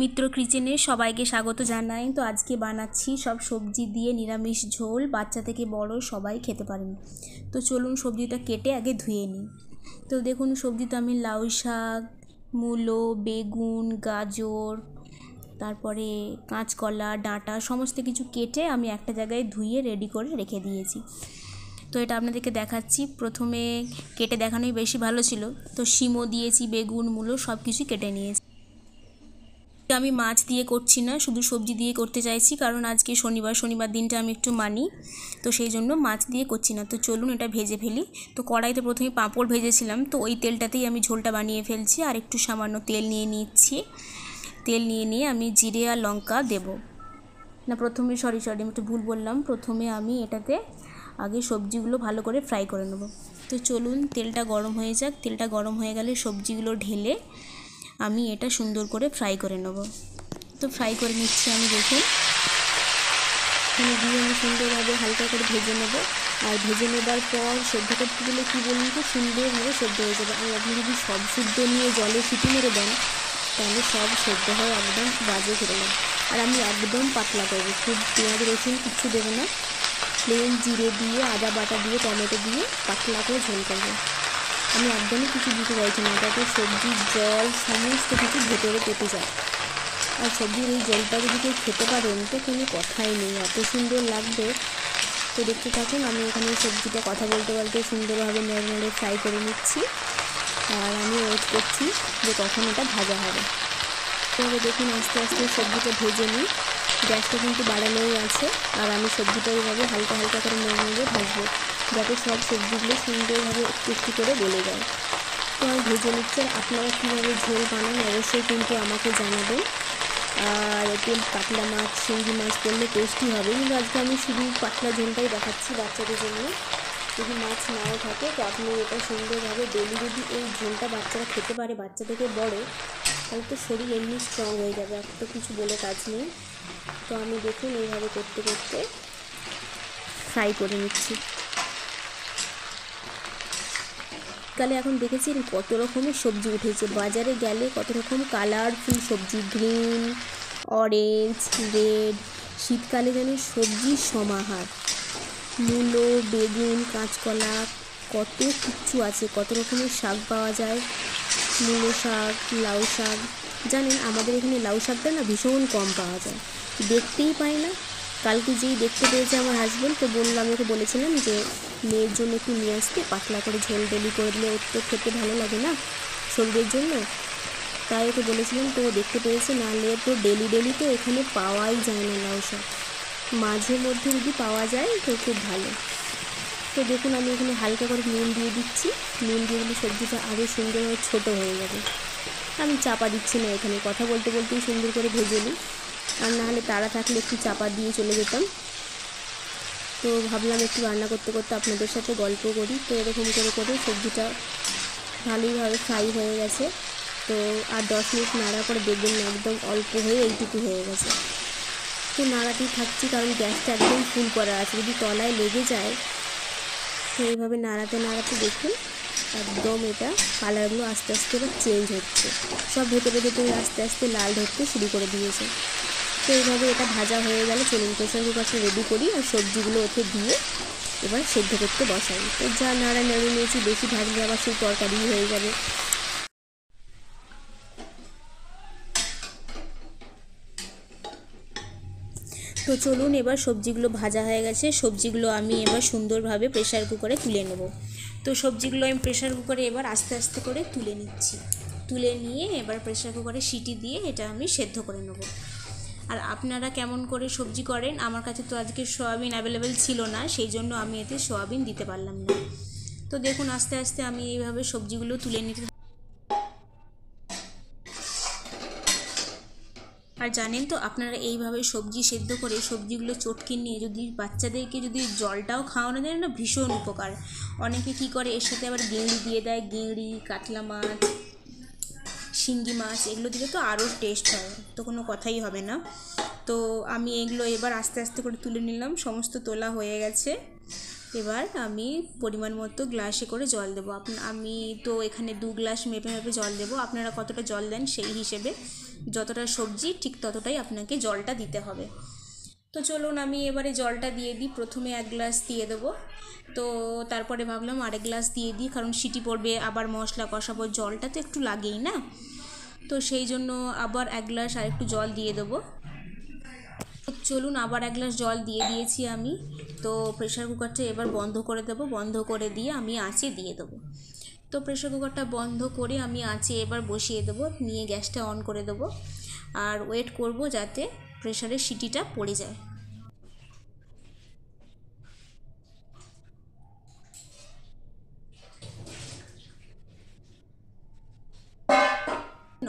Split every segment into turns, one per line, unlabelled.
মিত্র কিচেনে সবাইকে স্বাগত জানাই। তো আজকে বানাচ্ছি সব সবজি দিয়ে নিরামিষ ঝোল, বাচ্চা থেকে বড় সবাই খেতে পারেন। তো চলুন সবজিটা কেটে আগে ধুয়ে নিই। তো দেখুন সবজিতে আমি লাউ শাক, মূলো, বেগুন, গাজর, তারপরে কাঁচকলা, ডাঁটা সমস্ত কিছু কেটে আমি একটা জায়গায় ধুয়ে রেডি করে রেখে দিয়েছি। তো এটা আপনাদেরকে দেখাচ্ছি, প্রথমে কেটে দেখানোই বেশি ভালো ছিল। তো শিমও দিয়েছি, বেগুন, মূলো সব কিছু কেটে নিয়েছি। আমি মাছ দিয়ে করছি না, শুধু সবজি দিয়ে করতে চাইছি, কারণ আজকে শনিবার দিনটা আমি একটু মানি, তো সেই জন্য মাছ দিয়ে করছি না। তো চলুন এটা ভেজে ফেলি। তো কড়াইতে প্রথমে পাঁপড় ভেজেছিলাম, তো ওই তেলটাতেই আমি ঝোলটা বানিয়ে ফেলছি। আর একটু সামান্য তেল নিয়ে নিচ্ছি। তেল নিয়ে আমি জিরে আর লঙ্কা দেব না, প্রথমে সরি আমি একটু ভুল বললাম, প্রথমে আমি এটাতে আগে সবজিগুলো ভালো করে ফ্রাই করে নেব। তো চলুন তেলটা গরম হয়ে যাক। তেলটা গরম হয়ে গেলে সবজিগুলো ঢেলে আমি এটা সুন্দর করে ফ্রাই করে নেব। তো ফ্রাই করে নিচ্ছি আমি, দেখুন এখানে দিয়ে আমি সুন্দরভাবে হালকা করে ভেজে নেব। আর ভেজে নেবার পর সেদ্ধ করতে গেলে কী বলুন তো, সুন্দরভাবে সেদ্ধ হয়ে যাবে। আর আপনি যদি সব শুদ্ধ নিয়ে জলে সিটি মেরে দেন তাহলে সব সেদ্ধ হয়ে একদম বাজে করে নেব। আর আমি একদম পাতলা করব, খুব পেঁয়াজ রসুন কিচ্ছু দেবো না, প্লেন জিরে দিয়ে, আদা বাটা দিয়ে, টমেটো দিয়ে পাতলা করে ঝোল করবো। আমি একদমই কিছু দিতে চাইছি না, যাতে সবজির জল সমস্ত কিছু ভেতরে পেতে যায়। আর সবজির এই জলটা যদি কেউ খেতে পারেন তো কোনো কথাই নেই, এত সুন্দর লাগবে। তো দেখতে থাকুন, আমি এখানে সবজিটা কথা বলতে বলতে সুন্দরভাবে নেড়ে ফ্রাই করে নিচ্ছি। আর আমি ওয়েট করছি যে কখন এটা ভাজা হবে। তবে দেখুন আস্তে আস্তে সবজিটা ভেজে নিই। গ্যাসটা কিন্তু বাড়ানোই আছে। আর আমি সবজিটা এইভাবে হালকা হালকা করে নেড়ে ভাজবো, যাতে সব সবজিগুলো সুন্দরভাবে একটু করে গলে যায়। তো আমি ভেজে নিচ্ছি। আর আপনারা কীভাবে ঝোল বানান অবশ্যই কিন্তু আমাকে জানাবেন। আর এতে কাতলা মাছ, শিঙ্গি মাছ করলে টেস্টি হবে, কিন্তু আজকে আমি শুধু পাতলা ঝোলটাই দেখাচ্ছি বাচ্চাদের জন্য। যদি মাছ নাও থাকে তো আপনি এটা সুন্দরভাবে ডেলি যদি এই ঝোলটা বাচ্চারা খেতে পারে, বাচ্চা থেকে বড়, তাহলে তো শরীর এমনি স্ট্রং হয়ে যাবে, আর তো কিছু বলে কাজ নেই। তো আমি দেখুন এইভাবে করতে করতে ফ্রাই করে নিচ্ছি। কালে এখন দেখেছেন কত রকমের সবজি উঠেছে, বাজারে গেলে কত রকম কালারফুল সবজি, গ্রিন, অরেঞ্জ, রেড। শীতকালে যেন সবজির সমাহার। মূলো, বেগুন, কাঁচকলা, কত কিছু আছে, কত রকমের শাক পাওয়া যায়। মূলো শাক, লাউ শাক। জানেন আমাদের এখানে লাউ শাকটা না ভীষণ কম পাওয়া যায়, দেখতেই পাই না। কালকে যেই দেখতে পেয়েছে আমার হাজব্যান্ড, তো বললাম, ওকে বলেছিলাম যে মেয়ের জন্য একটু নিয়ে আসতে, পাতলা করে ঝোল ডেলি করে দিলে ওর তো খেতে ভালো লাগে না শরীরের জন্য, তাই ওকে বলেছিলাম। তো দেখতে পেয়েছে, নাহলে তো ডেলি তো এখানে পাওয়াই যায় না লাউ শাক, মাঝে মধ্যে যদি পাওয়া যায় তো খুব ভালো। তো দেখুন আমি এখানে হালকা করে নুন দিয়ে দিচ্ছি। নুন দিয়ে দিলে সবজিটা আরও সুন্দরভাবে ছোটো হয়ে যাবে। আমি চাপা দিচ্ছি না, এখানে কথা বলতে বলতেই সুন্দর করে ভেজে নিই। আর নাহলে তাড়া থাকলে একটু চাপা দিয়ে চলে যেতাম। তো ভাবলাম একটু রান্না করতে করতে আপনাদের সাথে গল্প করি। তো এরকম করে সবজিটা ভালোইভাবে ফ্রাই হয়ে গেছে। তো আর 10 মিনিট নাড়া করে দেখবেন না, একদম অল্প হয়ে এইটুকু হয়ে গেছে। তো নাড়াতেই থাকছি, কারণ গ্যাসটা একদম ফুল করা আছে, যদি তলায় লেগে যায়। তো এইভাবে নাড়াতে দেখুন একদম এটা কালারগুলো আস্তে আস্তে এবার চেঞ্জ হচ্ছে, সব ভেতরে আস্তে আস্তে লাল ধরতে শুরু করে দিয়েছে। তো এইভাবে এটা ভাজা হয়ে গেলে চলুন প্রেসার কুকারটা রেডি করি, আর সবজিগুলো ওতে দিয়ে এবার সেদ্ধ করতে বসাই। তো যা নাড়া নেড়ে নিয়েছি, বেশি ভাজলে আবার সেই তরকারি হয়ে যাবে। তো চলুন এবার সবজিগুলো ভাজা হয়ে গেছে, সবজিগুলো আমি এবার সুন্দরভাবে প্রেসার কুকারে তুলে নেব। তো সবজিগুলো আমি প্রেসার কুকারে এবার আস্তে আস্তে করে তুলে নিচ্ছি। তুলে নিয়ে এবার প্রেসার কুকারে সিটি দিয়ে এটা আমি সেদ্ধ করে নেব। আর আপনারা কেমন করে সবজি করেন? আমার কাছে তো আজকে সয়াবিন অ্যাভেলেবেল ছিল না, সেই জন্য আমি এতে সয়াবিন দিতে পারলাম না। তো দেখুন আস্তে আস্তে আমি এইভাবে সবজিগুলো তুলে নিতে। আর জানেন তো আপনারা এইভাবে সবজি সেদ্ধ করে সবজিগুলো চটকে নিয়ে যদি বাচ্চাদেরকে যদি জলটাও খাওয়ানো যায় না, ভীষণ উপকার। অনেকে কী করে এর সাথে আবার গেঁড়ি দিয়ে দেয়, গেঁড়ি, কাতলা মাছ, শিঙ্গি মাছ, এগুলো দিলে তো আরও টেস্ট হয়, তো কোনো কথাই হবে না। তো আমি এগুলো এবার আস্তে আস্তে করে তুলে নিলাম, সমস্ত তোলা হয়ে গেছে। এবার আমি পরিমাণ মতো গ্লাসে করে জল দেবো। আমি তো এখানে 2 গ্লাস মেপে মেপে জল দেবো। আপনারা কতটা জল দেন সেই হিসেবে, যতটা সবজি ঠিক ততটাই আপনাকে জলটা দিতে হবে। তো চলুন আমি এবারে জলটা দিয়ে দিই। প্রথমে 1 গ্লাস দিয়ে দেবো, তো তারপরে ভাবলাম আরেক গ্লাস দিয়ে দিই, কারণ সিটি পড়বে, আবার মশলা কষাবো, জলটা তো একটু লাগেই না, তো সেই জন্য আবার 1 গ্লাস আর একটু জল দিয়ে দেবো। চলুন আবার 1 গ্লাস জল দিয়ে দিয়েছি আমি। তো প্রেশার কুকারটা এবার বন্ধ করে দেবো, বন্ধ করে দিয়ে আমি আঁচে দিয়ে দেবো। তো প্রেশার কুকারটা বন্ধ করে আমি আঁচে এবার বসিয়ে দেবো, নিয়ে গ্যাসটা অন করে দেবো আর ওয়েট করব যাতে প্রেশারের সিটিটা পড়ে যায়।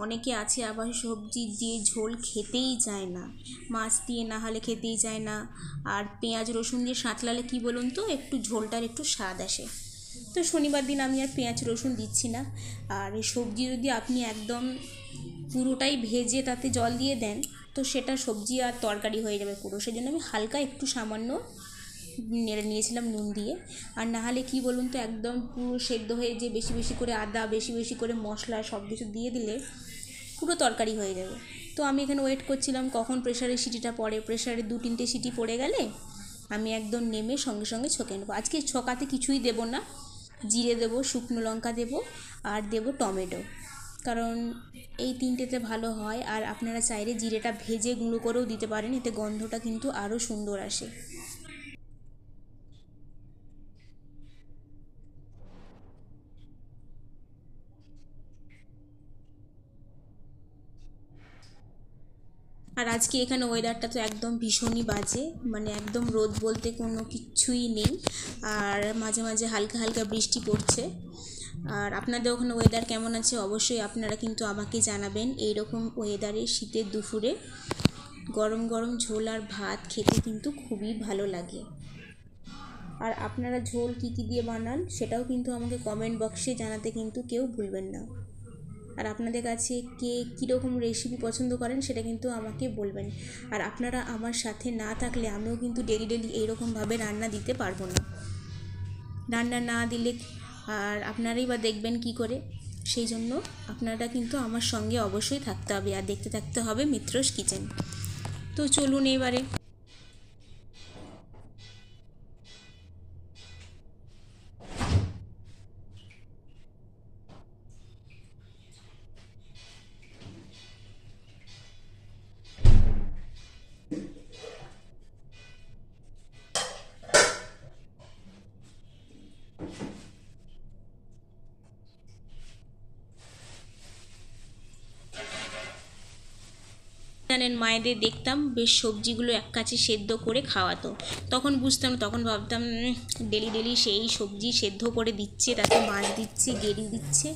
অনেকে আছে আবার সবজি দিয়ে ঝোল খেতেই চায় না, মাছ দিয়ে না হলে খেতেই চায় না, আর পেঁয়াজ রসুন দিয়ে সাঁতলালে কী বলুন তো একটু ঝোলটার একটু স্বাদ আসে। তো শনিবার দিন আমি আর পেঁয়াজ রসুন দিচ্ছি না। আর এই সবজি যদি আপনি একদম পুরোটাই ভেজে তাতে জল দিয়ে দেন, তো সেটা সবজি আর তরকারি হয়ে যাবে পুরো, সেই জন্য আমি হালকা একটু সামান্য নেড়ে নিয়েছিলাম নুন দিয়ে। আর না হলে কী বলুন তো একদম পুরো সেদ্ধ হয়ে যে বেশি বেশি করে আদা, বেশি বেশি করে মশলা সব কিছু দিয়ে দিলে পুরো তরকারি হয়ে যাবে। তো আমি এখানে ওয়েট করছিলাম কখন প্রেশারের সিটিটা পড়ে। প্রেশারে 2-3টে সিটি পড়ে গেলে আমি একদম নেমে সঙ্গে সঙ্গে ছকে নেবো। আজকে ছকাতে কিছুই দেব না, জিরে দেবো, শুকনো লঙ্কা দেবো আর দেবো টমেটো, কারণ এই 3টেতে ভালো হয়। আর আপনারা চাইলে জিরেটা ভেজে গুঁড়ো করেও দিতে পারেন, এতে গন্ধটা কিন্তু আরও সুন্দর আসে। আর আজকে এখানে ওয়েদারটা তো একদম ভীষণই বাজে, মানে একদম রোদ বলতে কোনো কিছুই নেই, আর মাঝে মাঝে হালকা হালকা বৃষ্টি পড়ছে। আর আপনাদের ওখানে ওয়েদার কেমন আছে অবশ্যই আপনারা কিন্তু আমাকে জানাবেন। এইরকম ওয়েদারে শীতের দুপুরে গরম গরম ঝোল আর ভাত খেতে কিন্তু খুবই ভালো লাগে। আর আপনারা ঝোল কী কী দিয়ে বানান সেটাও কিন্তু আমাকে কমেন্ট বক্সে জানাতে কিন্তু কেউ ভুলবেন না। আর আপনাদের কাছে কে কীরকম রেসিপি পছন্দ করেন সেটা কিন্তু আমাকে বলবেন। আর আপনারা আমার সাথে না থাকলে আমিও কিন্তু ডেলি ডেলি এইরকমভাবে রান্না দিতে পারবো না, রান্না না দিলে আর আপনারাই বা দেখবেন কি করে। সেই জন্য আপনারা কিন্তু আমার সঙ্গে অবশ্যই থাকতে হবে আর দেখতে থাকতে হবে মিত্রস কিচেন। তো চলুন এবারে জানেন মায়েদের দেখতাম বেশ সবজিগুলো এক কাছে সেদ্ধ করে খাওয়াতো, তখন বুঝতাম, তখন ভাবতাম ডেলি ডেলি সেই সবজি সেদ্ধ করে দিচ্ছে, তাতে মাছ দিচ্ছে, গেড়ি দিচ্ছে,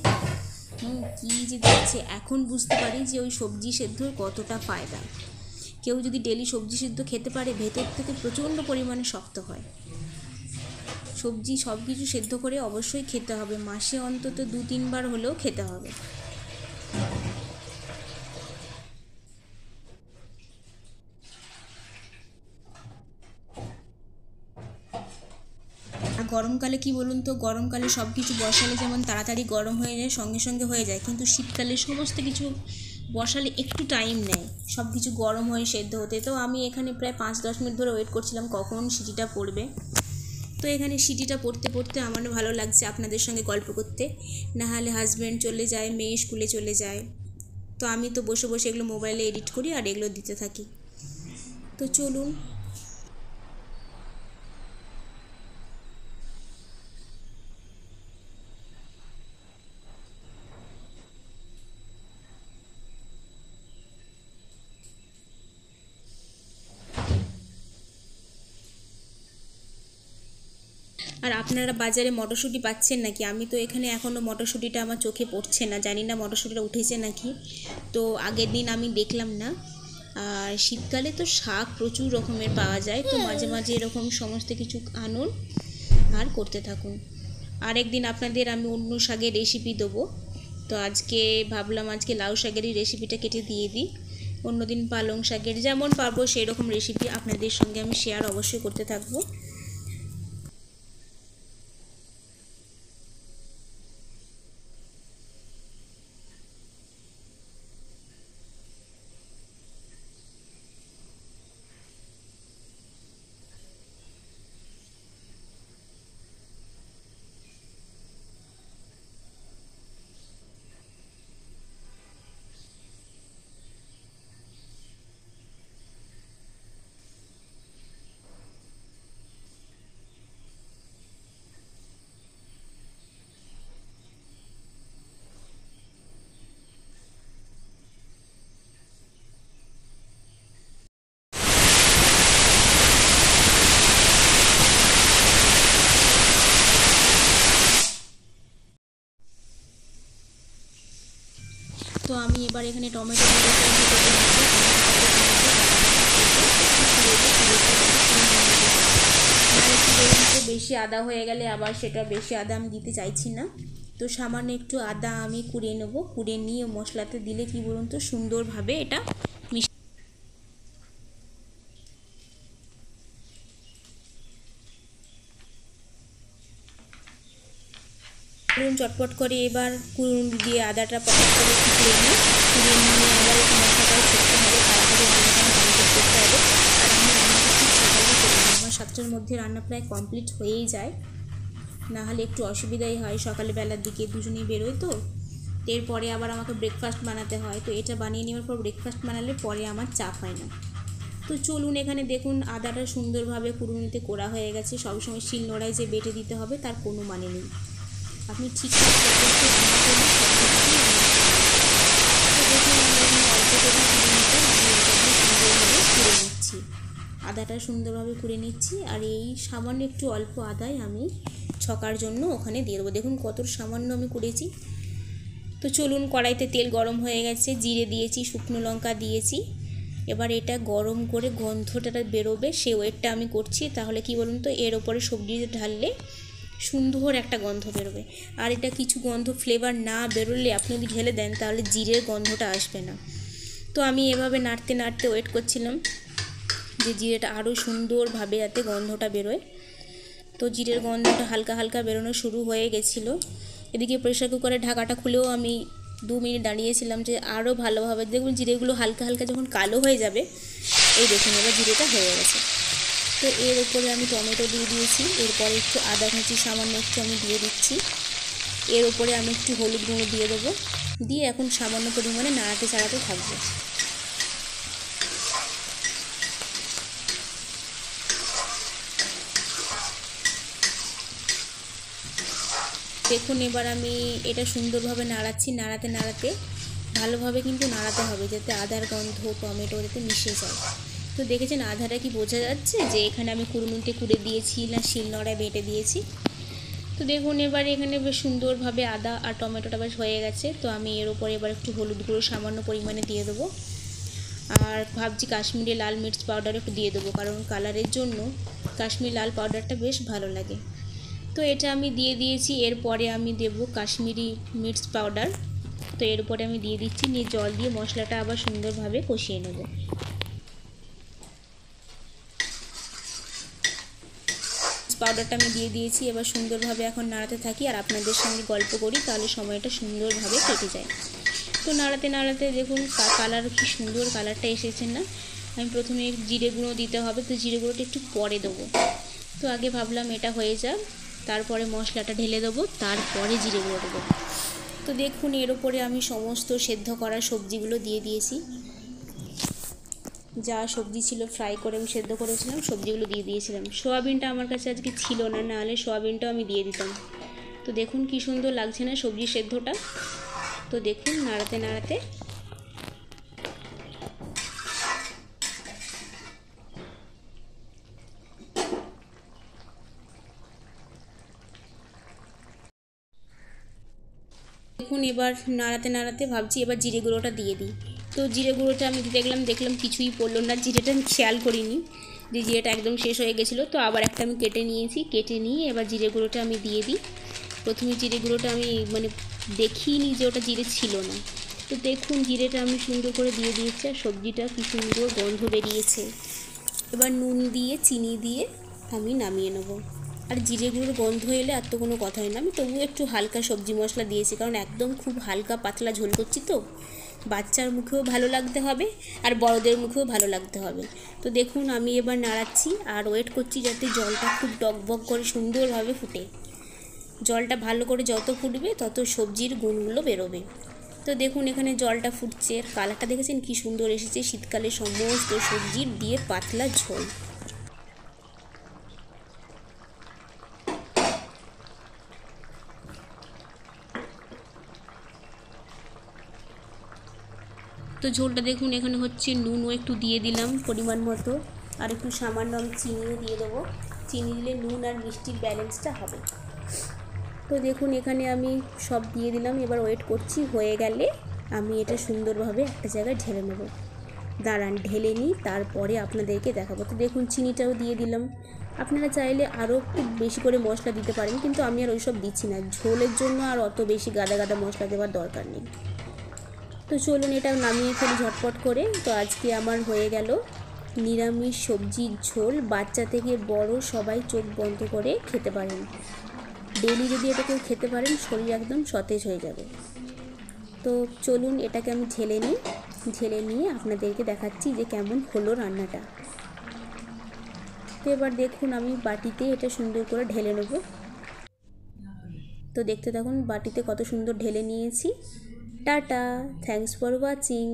কী যে দিচ্ছে। এখন বুঝতে পারি যে ওই সবজি সেদ্ধর কতটা ফায়দা। কেউ যদি ডেলি সবজি সেদ্ধ খেতে পারে ভেতর থেকে প্রচণ্ড পরিমাণে শক্ত হয়। সবজি সব কিছু সেদ্ধ করে অবশ্যই খেতে হবে, মাসে অন্তত 2-3 বার হলেও খেতে হবে। আর গরমকালে কি বলুন তো, গরমকালে সব কিছু বসালে যেমন তাড়াতাড়ি গরম হয়ে যায়, সঙ্গে সঙ্গে হয়ে যায়, কিন্তু শীতকালে সমস্ত কিছু বসালে একটু টাইম নেয় সব কিছু গরম হয়ে সেদ্ধ হতে। তো আমি এখানে প্রায় 5-10 মিনিট ধরে ওয়েট করছিলাম কখন সিটিটা পড়বে। তো এখানে সিটিটা পড়তে পড়তে আমার ভালো লাগছে আপনাদের সঙ্গে গল্প করতে, না হলে হাজব্যান্ড চলে যায়, মেয়ে স্কুলে চলে যায়, তো আমি তো বসে বসে এগুলো মোবাইলে এডিট করি আর এগুলো দিতে থাকি। তো চলুন আর আপনারা বাজারে মটরশুঁটি পাচ্ছেন নাকি? আমি তো এখানে এখনও মটরশুঁটিটা আমার চোখে পড়ছে না, জানি না মটরশুঁটিটা উঠেছে নাকি, তো আগের দিন আমি দেখলাম না। আর শীতকালে তো শাক প্রচুর রকমের পাওয়া যায়, তো মাঝে মাঝে এরকম সমস্ত কিছু আনুন আর করতে থাকুন। আরেকদিন আপনাদের আমি অন্য শাকের রেসিপি দেবো, তো আজকে ভাবলাম আজকে লাউ শাকেরই রেসিপিটা কেটে দিয়ে দিই। অন্যদিন পালং শাকের, যেমন পারবো সেই রকম রেসিপি আপনাদের সঙ্গে আমি শেয়ার অবশ্যই করতে থাকবো। আমি এবার এখানে টমেটো বেশি আদা হয়ে গেলে আবার সেটা বেশি আদা আমি দিতে চাইছি না। তো সামান্য একটু আদা আমি কুড়িয়ে নেবো, কুড়িয়ে নিয়ে মশলাতে দিলে কি বলুন তো সুন্দরভাবে এটা চটপট করে এবার কুড়ুন দিয়ে আদাটা পটপট করে কুড়িয়ে নিয়ে আবার একটু মশলাটা করতে হবে, তাড়াতাড়ি রান্নাটা কমপ্লিট করতে হবে। আর আমি রান্নাটা ঠিক সকালে করি না, আমার 7টার মধ্যে রান্না প্রায় কমপ্লিট হয়েই যায়, না হলে একটু অসুবিধাই হয়। সকালে বেলার দিকে দুজনেই বেরোয়, তো এরপরে আবার আমাকে ব্রেকফাস্ট বানাতে হয়, তো এটা বানিয়ে নেওয়ার পর ব্রেকফাস্ট বানালে পরে আমার চাপ হয় না। তো চলুন এখানে দেখুন আদাটা সুন্দরভাবে কুড়ুনিতে করা হয়ে গেছে। সবসময় শিলনোড়ায় যে বেটে দিতে হবে তার কোনো মানে নেই, আপনি ঠিকঠাক পদ্ধতিতে রান্না করলে সব কিছুই অল্প করে সুন্দরভাবে কুড়ে নিচ্ছি, আদাটা সুন্দরভাবে কুড়ে নিচ্ছি। আর এই সামান্য একটু অল্প আদায় আমি ছকার জন্য ওখানে দিয়ে দেবো। দেখুন কত সামান্য আমি কুড়েছি। তো চলুন কড়াইতে তেল গরম হয়ে গেছে, জিরে দিয়েছি, শুকনো লঙ্কা দিয়েছি। এবার এটা গরম করে গন্ধটা বেরোবে সে ওয়েটটা আমি করছি, তাহলে কি বলুন তো এর ওপরে সবজি ঢাললে সুন্দর একটা গন্ধ বেরোবে। আর এটা কিছু গন্ধ ফ্লেভার না বেরোলে আপনি যদি ঢেলে দেন তাহলে জিরের গন্ধটা আসবে না। তো আমি এভাবে নাড়তে নাড়তে ওয়েট করছিলাম যে জিরেটা আরও সুন্দরভাবে যাতে গন্ধটা বেরোয়। তো জিরের গন্ধটা হালকা হালকা বেরোনো শুরু হয়ে গেছিলো। এদিকে প্রেশার কুকারের ঢাকাটা খুলেও আমি 2 মিনিট দাঁড়িয়েছিলাম যে আরও ভালোভাবে দেখুন জিরেগুলো হালকা হালকা যখন কালো হয়ে যাবে, এই দেখুন এবার জিরেটা হয়ে গেছে। তো এর উপরে আমি টমেটো দিয়ে দিয়েছি, এরপরে একটু আদা কুচি সামান্য একটু আমি দিয়ে দিচ্ছি। এর উপরে আমি একটু হলুদ গুঁড়ো দিয়ে দেবো, দিয়ে এখন সামান্য পরিমাণে নাড়াতে চাড়াতে থাকবো। দেখুন এবার আমি এটা সুন্দরভাবে নাড়াচ্ছি, নাড়াতে নাড়াতে ভালোভাবে কিন্তু নাড়াতে হবে যাতে আদার গন্ধ টমেটো যাতে মিশে যায়। তো দেখেছেন আদাটা কি বোঝা যাচ্ছে যে এখানে আমি কুড়মুড়িতে কুড়ে দিয়েছি না শিলনোড়ায় বেটে দিয়েছি। তো দেখুন এবার এখানে বেশ সুন্দরভাবে আদা আর টমেটোটা বেশ হয়ে গেছে। তো আমি এর উপরে এবার একটু হলুদ গুঁড়ো সামান্য পরিমাণে দিয়ে দেবো, আর ভাবছি কাশ্মীরি লাল মির্চ পাউডার একটু দিয়ে দেবো, কারণ কালারের জন্য কাশ্মীরি লাল পাউডারটা বেশ ভালো লাগে। তো এটা আমি দিয়ে দিয়েছি, এরপরে আমি দেব কাশ্মীরি মির্চ পাউডার। তো এরপরে আমি দিয়ে দিচ্ছি, নিয়ে জল দিয়ে মশলাটা আবার সুন্দরভাবে কষিয়ে নেব। পাউডারটা আমি দিয়ে দিয়েছি, এবার সুন্দরভাবে এখন নাড়াতে থাকি আর আপনাদের সঙ্গে গল্প করি, তাহলে সময়টা সুন্দরভাবে কেটে যায়। তো নাড়াতে নাড়াতে দেখুন কালার কি সুন্দর কালারটা এসেছে না। আমি প্রথমে জিরে গুঁড়ো দিতে হবে, তো জিরে গুঁড়োটা একটু পরে দেবো। তো আগে ভাবলাম এটা হয়ে যাক, তারপরে মশলাটা ঢেলে দেবো, তারপরে জিরে গুঁড়ো দেবো। তো দেখুন এর উপরে আমি সমস্ত সেদ্ধ করা সবজিগুলো দিয়ে দিয়েছি, যা সবজি ছিল ফ্রাই করে আমি সেদ্ধ করেছিলাম সবজিগুলো দিয়ে দিয়েছিলাম। সোয়াবিনটা আমার কাছে আজকে ছিল না, নাহলে সোয়াবিনটাও আমি দিয়ে দিতাম। তো দেখুন কি সুন্দর লাগছে না সবজি সেদ্ধটা। তো দেখুন নাড়াতে নাড়াতে দেখুন এবার নাড়াতে নাড়াতে ভাবছি এবার জিরে গুঁড়োটা দিয়ে দিই। তো জিরে গুঁড়োটা আমি দিতে গেলাম, দেখলাম কিছুই পড়লো না, জিরেটা আমি খেয়াল করিনি যে জিরেটা একদম শেষ হয়ে গেছিলো। তো আবার একটা আমি কেটে নিয়েছি, কেটে নিয়ে এবার জিরে গুঁড়োটা আমি দিয়ে দিই। প্রথমে জিরে গুঁড়োটা আমি দেখিনি যে ওটা জিরে ছিল না। তো দেখুন জিরেটা আমি সুন্দর করে দিয়ে দিয়েছি, আর সবজিটা কি সুন্দর গন্ধ বেরিয়েছে। এবার নুন দিয়ে চিনি দিয়ে আমি নামিয়ে নেবো। আর জিরে গুঁড়োর গন্ধ এলে আর তো কোনো কথাই না। আমি তবুও একটু হালকা সবজি মশলা দিয়েছি, কারণ একদম খুব হালকা পাতলা ঝোল করছি, তো বাচ্চার মুখেও ভালো লাগতে হবে আর বড়দের মুখেও ভালো লাগতে হবে। তো দেখুন আমি এবার নাড়াচ্ছি আর ওয়েট করছি যাতে জলটা খুব টকবক করে সুন্দরভাবে ফুটে। জলটা ভালো করে যত ফুটবে তত সবজির গুণগুলো বেরোবে। তো দেখুন এখানে জলটা ফুটছে, কালারটা দেখেছেন কি সুন্দর এসেছে, শীতকালে সমস্ত সবজির দিয়ে পাতলা ঝোল। তো ঝোলটা দেখুন এখানে হচ্ছে, নুনও একটু দিয়ে দিলাম পরিমাণ মতো, আর একটু সামান্য আমি চিনিও দিয়ে দেবো। চিনি দিলে নুন আর মিষ্টির ব্যালেন্সটা হবে। তো দেখুন এখানে আমি সব দিয়ে দিলাম, এবার ওয়েট করছি হয়ে গেলে আমি এটা সুন্দরভাবে একটা জায়গায় ঢেলে নেব। দাঁড়ান ঢেলে নিই, তারপরে আপনাদেরকে দেখাবো। তো দেখুন চিনিটাও দিয়ে দিলাম। আপনারা চাইলে আরও একটু বেশি করে মশলা দিতে পারেন, কিন্তু আমি আর ওইসব দিচ্ছি না, ঝোলের জন্য আর অত বেশি গাদা গাদা মশলা দেওয়ার দরকার নেই। তো চলুন এটা নামিয়ে ফেলি ঝটপট করে। তো আজকে আমার হয়ে গেল নিরামিষ সবজির ঝোল। বাচ্চা থেকে বড় সবাই চোখ বন্ধ করে খেতে পারেন। ডেলি যদি এটা কেউ খেতে পারেন, শরীর একদম সতেজ হয়ে যাবে। তো চলুন এটাকে আমি ঢেলে নিই। ঢেলে নিয়ে আপনাদেরকে দেখাচ্ছি যে কেমন হলো রান্নাটা। তো এবার দেখুন আমি বাটিতে এটা সুন্দর করে ঢেলে নেব। তো দেখতে থাকুন বাটিতে কত সুন্দর ঢেলে নিয়েছি। Tata, thanks for watching.